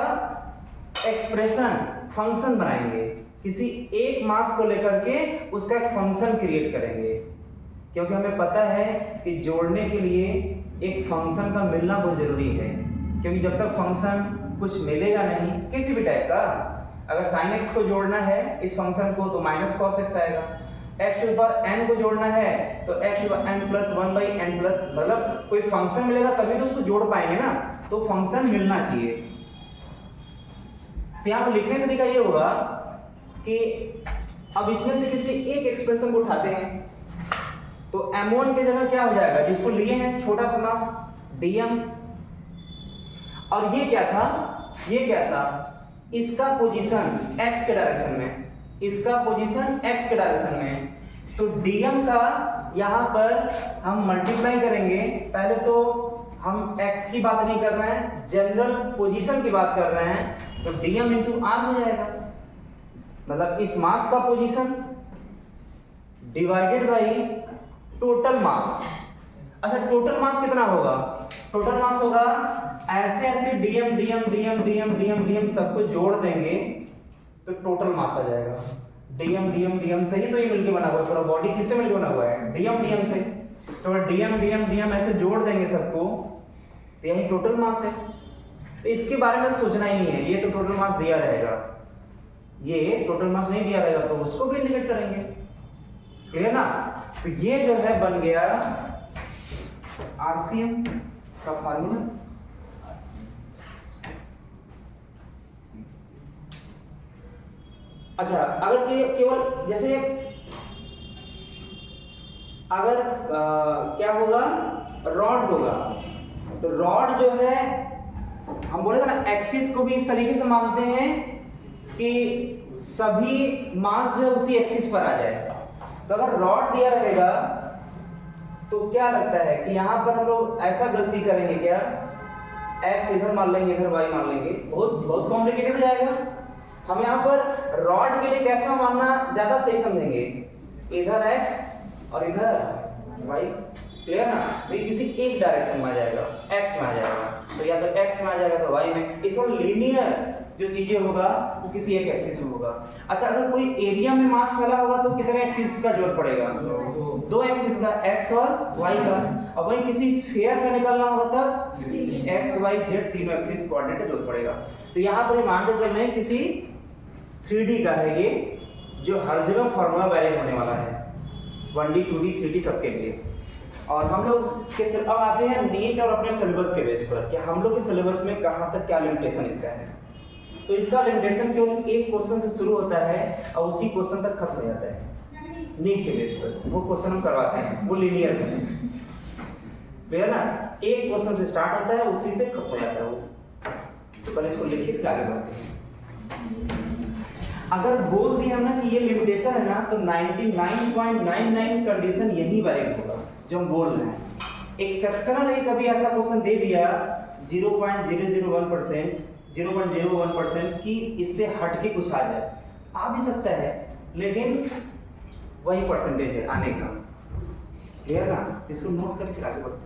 एक्सप्रेशन, फंक्शन बनाएंगे, किसी एक मास को लेकर के उसका एक फंक्शन क्रिएट करेंगे, क्योंकि हमें पता है कि जोड़ने के लिए एक फंक्शन का मिलना बहुत जरूरी है। क्योंकि जब तक फंक्शन कुछ मिलेगा नहीं किसी भी टाइप का, अगर sin x को जोड़ना है इस फंक्शन को तो माइनस cos x आएगा, x ऊपर n को जोड़ना है तो x ऊपर n प्लस 1/n प्लस, मतलब कोई फंक्शन मिलेगा तभी तो उसको जोड़ पाएंगे ना, तो फंक्शन मिलना चाहिए। तो यहाँ पर लिखने का तरीका ये होगा कि अब इसमें से किसी एक एक्सप्रेशन को उठाते हैं, तो m1 की जगह क्या हो जाएगा, जिसको लिए हैं छोटा सा मास dm, और ये क्या था, ये क्या था, इसका पोजीशन x के डायरेक्शन में, इसका पोजीशन x के डायरेक्शन में, तो dm का यहां पर हम मल्टीप्लाई करेंगे। पहले तो हम x की बात नहीं कर रहे हैं, जनरल पोजीशन की बात कर रहे हैं, तो dm इंटू r हो जाएगा, मतलब इस मास का position divided by total mass. अच्छा, टोटल मास कितना होगा, टोटल मास होगा ऐसे ऐसे dm सबको जोड़ देंगे तो टोटल मास आ जाएगा। dm से ही तो ये मिलके बना हुआ है, पूरा बॉडी किससे मिलके बना हुआ है, dm से। तो dm ऐसे जोड़ देंगे सबको तो यही टोटल मास है। तो इसके बारे में सोचना ही नहीं है, ये तो टोटल मास दिया रहेगा, ये टोटल मास नहीं दिया रहेगा तो उसको भी इंडिकेट करेंगे। क्लियर ना? तो ये जो है बन गया आरसीएम का फार्मूला। अच्छा, अगर केवल जैसे अगर क्या होगा, रॉड होगा, तो रॉड जो है हम बोले थे ना, एक्सिस को भी इस तरीके से मानते हैं कि सभी मास जो है उसी एक्सिस पर आ जाए। तो अगर रॉड दिया रहेगा तो क्या लगता है कि यहां पर हम लोग ऐसा गलती करेंगे क्या, x इधर मान लेंगे, इधर y मान लेंगे, बहुत कॉम्प्लिकेटेड हो जाएगा। हम यहाँ पर रॉड के लिए कैसा मानना ज्यादा सही समझेंगे, इधर x और इधर y। क्लियर ना? तो किसी एक डायरेक्शन में आ जाएगा, x में आ जाएगा, तो या तो x में आ जाएगा तो y में। इसमें लीनियर जो चीजें होगा वो किसी एक एक्सिस में होगा। अच्छा, अगर कोई एरिया में मास फैला होगा तो कितने एक्सिस का जरूरत पड़ेगा, दो एक्सिस का, x और y का। अब वही किसी स्फीयर का निकालना होगा तब x y z तीनों एक्सिस कोऑर्डिनेट का जरूरत पड़ेगा। तो यहाँ पर मान के चल रहे हैं किसी 3D का है ये, जो हर जगह फॉर्मूला वैलिड होने वाला है, 1D 2D 3D सबके लिए। और हम लोग के अब आते हैं नीट और अपने सिलेबस के बेस पर कि हम लोग के सिलेबस में कहाँ तक क्या लिमिटेशन इसका है। तो इसका लिमिटेशन केवल एक क्वेश्चन से शुरू होता है और उसी क्वेश्चन तक खत्म हो जाता है नीट के बेस पर। वो क्वेश्चन हम करवाते हैं, वो लीनियर में। क्लियर ना? एक क्वेश्चन से स्टार्ट होता है, उसी से खत्म हो जाता है वो। तो पहले इसको लिखिए फिर आगे बढ़ते हैं। अगर बोल दिया हमने कि ये लिमिटेशन है ना, तो 99.99 कंडीशन यही वैलिड होगा जो हम बोल रहे हैं। एक्सेप्शनल है कभी ऐसा क्वेश्चन दे दिया 0.001% कि इससे हट के कुछ आ जाए, आ भी सकता है, लेकिन वही परसेंटेज है आने का। क्लियर ना? इसको नोट करके फिर आगे बढ़ते हैं।